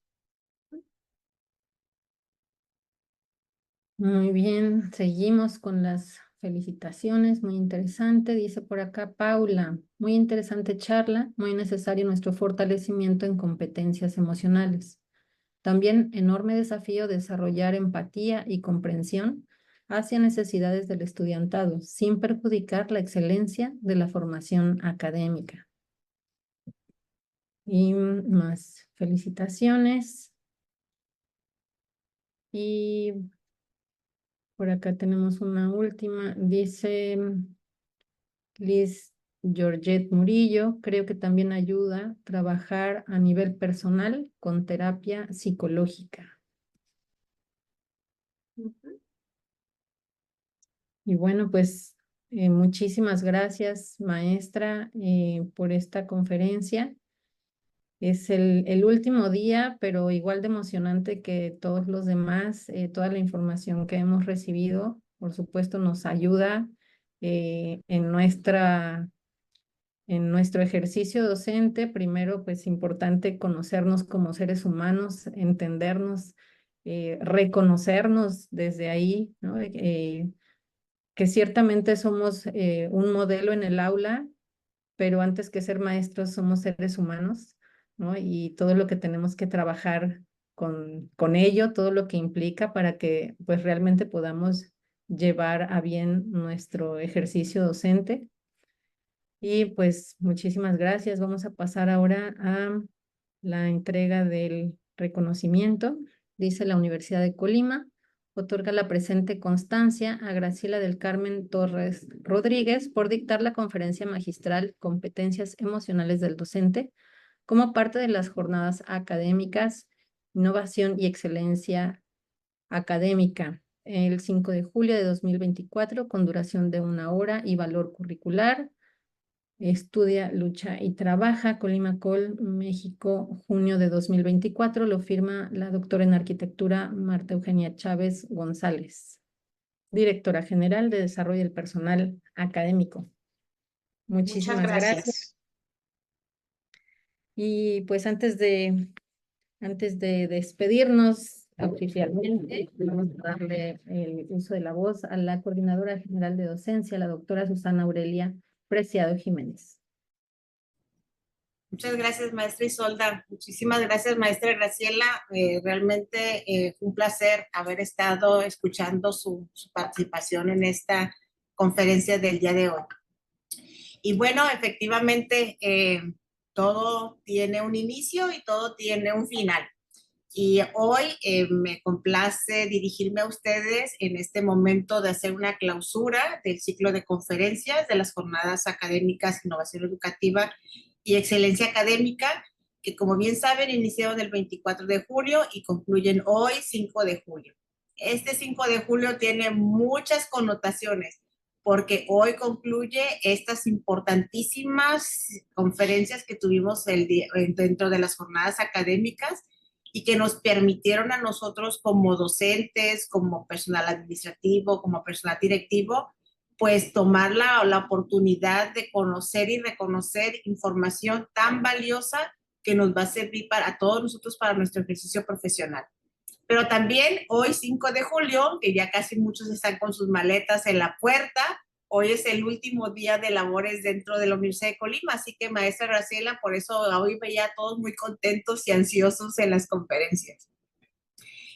Muy bien, seguimos con las felicitaciones, muy interesante. Dice por acá Paula, muy interesante charla, muy necesario nuestro fortalecimiento en competencias emocionales. También enorme desafío desarrollar empatía y comprensión hacia necesidades del estudiantado, sin perjudicar la excelencia de la formación académica. Y más felicitaciones. Y por acá tenemos una última. Dice Liz Georgette Murillo, creo que también ayuda a trabajar a nivel personal con terapia psicológica. Y bueno, pues muchísimas gracias, maestra, por esta conferencia. Es el último día, pero igual de emocionante que todos los demás. Toda la información que hemos recibido, por supuesto, nos ayuda en nuestro ejercicio docente. Primero, pues importante conocernos como seres humanos, entendernos, reconocernos desde ahí, ¿no? Que ciertamente somos un modelo en el aula, pero antes que ser maestros somos seres humanos. ¿no? Y todo lo que tenemos que trabajar con ello, todo lo que implica para que pues realmente podamos llevar a bien nuestro ejercicio docente. Y pues muchísimas gracias. Vamos a pasar ahora a la entrega del reconocimiento. Dice la Universidad de Colima, otorga la presente constancia a Graciela del Carmen Torres Rodríguez por dictar la conferencia magistral Competencias Emocionales del Docente como parte de las jornadas académicas, innovación y excelencia académica el 5 de julio de 2024 con duración de 1 hora y valor curricular. Estudia, lucha y trabaja, Colimacol, México, junio de 2024. Lo firma la doctora en arquitectura Marta Eugenia Chávez González, directora general de Desarrollo del Personal Académico. Muchas Muchísimas gracias. gracias. Y pues antes de despedirnos oficialmente, vamos a darle el uso de la voz a la coordinadora general de docencia, la doctora Susana Aurelia Preciado Jiménez. Muchas gracias, maestra Isolda. Muchísimas gracias, maestra Graciela. Realmente fue un placer haber estado escuchando su participación en esta conferencia del día de hoy. Y bueno, efectivamente, todo tiene un inicio y todo tiene un final. Y hoy me complace dirigirme a ustedes en este momento de hacer una clausura del ciclo de conferencias de las jornadas académicas, innovación educativa y excelencia académica, que como bien saben iniciaron el 24 de julio y concluyen hoy 5 de julio. Este 5 de julio tiene muchas connotaciones porque hoy concluye estas importantísimas conferencias que tuvimos dentro de las jornadas académicas y que nos permitieron a nosotros como docentes, como personal administrativo, como personal directivo, pues tomar la oportunidad de conocer y reconocer información tan valiosa que nos va a servir para todos nosotros, para nuestro ejercicio profesional. Pero también hoy 5 de julio, que ya casi muchos están con sus maletas en la puerta, hoy es el último día de labores dentro de la Universidad de Colima, así que maestra Graciela, por eso hoy veía a todos muy contentos y ansiosos en las conferencias.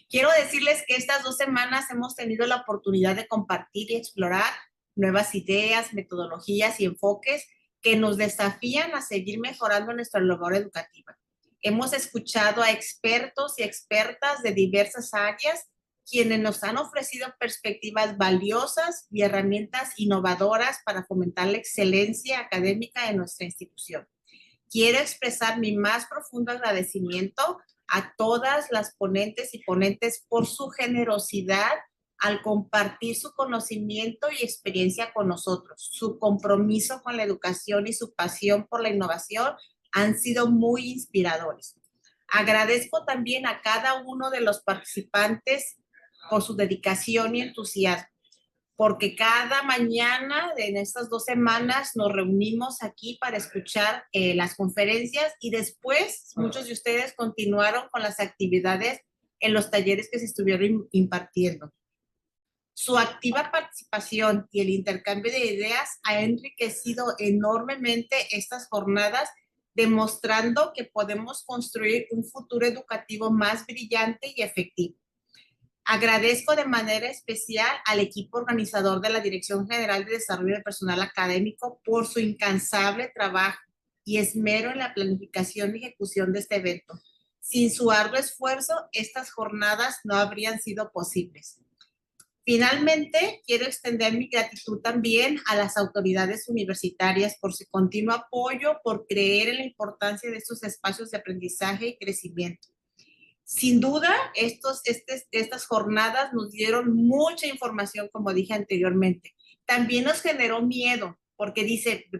Quiero decirles que estas 2 semanas hemos tenido la oportunidad de compartir y explorar nuevas ideas, metodologías y enfoques que nos desafían a seguir mejorando nuestra labor educativa. Hemos escuchado a expertos y expertas de diversas áreas quienes nos han ofrecido perspectivas valiosas y herramientas innovadoras para fomentar la excelencia académica de nuestra institución. Quiero expresar mi más profundo agradecimiento a todas las ponentes y ponentes por su generosidad al compartir su conocimiento y experiencia con nosotros. Su compromiso con la educación y su pasión por la innovación han sido muy inspiradores. Agradezco también a cada uno de los participantes por su dedicación y entusiasmo, porque cada mañana en estas 2 semanas nos reunimos aquí para escuchar las conferencias y después muchos de ustedes continuaron con las actividades en los talleres que se estuvieron impartiendo. Su activa participación y el intercambio de ideas ha enriquecido enormemente estas jornadas, demostrando que podemos construir un futuro educativo más brillante y efectivo. Agradezco de manera especial al equipo organizador de la Dirección General de Desarrollo del Personal Académico por su incansable trabajo y esmero en la planificación y ejecución de este evento. Sin su arduo esfuerzo, estas jornadas no habrían sido posibles. Finalmente, quiero extender mi gratitud también a las autoridades universitarias por su continuo apoyo, por creer en la importancia de estos espacios de aprendizaje y crecimiento. Sin duda, estas jornadas nos dieron mucha información, como dije anteriormente. También nos generó miedo, porque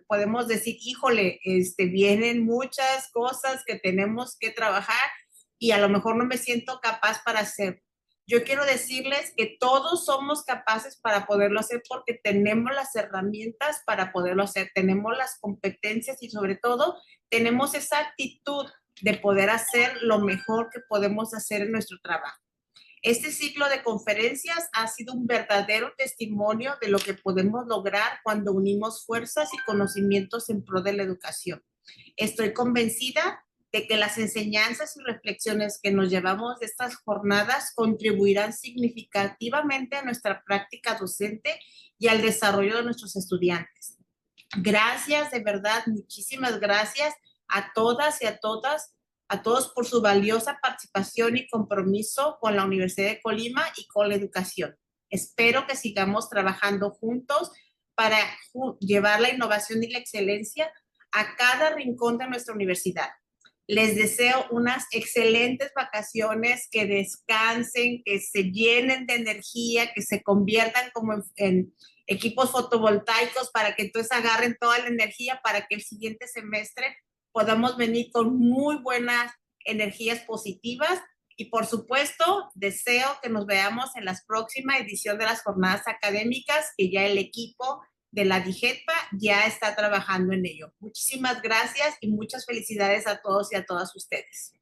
podemos decir, híjole, vienen muchas cosas que tenemos que trabajar y a lo mejor no me siento capaz para hacer. Yo quiero decirles que todos somos capaces para poderlo hacer porque tenemos las herramientas para poderlo hacer, tenemos las competencias y sobre todo tenemos esa actitud de poder hacer lo mejor que podemos hacer en nuestro trabajo. Este ciclo de conferencias ha sido un verdadero testimonio de lo que podemos lograr cuando unimos fuerzas y conocimientos en pro de la educación. Estoy convencida de que las enseñanzas y reflexiones que nos llevamos de estas jornadas contribuirán significativamente a nuestra práctica docente y al desarrollo de nuestros estudiantes. Gracias, de verdad, muchísimas gracias a todas y a todos por su valiosa participación y compromiso con la Universidad de Colima y con la educación. Espero que sigamos trabajando juntos para llevar la innovación y la excelencia a cada rincón de nuestra universidad. Les deseo unas excelentes vacaciones, que descansen, que se llenen de energía, que se conviertan como en equipos fotovoltaicos para que entonces agarren toda la energía para que el siguiente semestre podamos venir con muy buenas energías positivas. Y por supuesto, deseo que nos veamos en la próxima edición de las jornadas académicas, que ya el equipo de la DIGETPA ya está trabajando en ello. Muchísimas gracias y muchas felicidades a todos y a todas ustedes.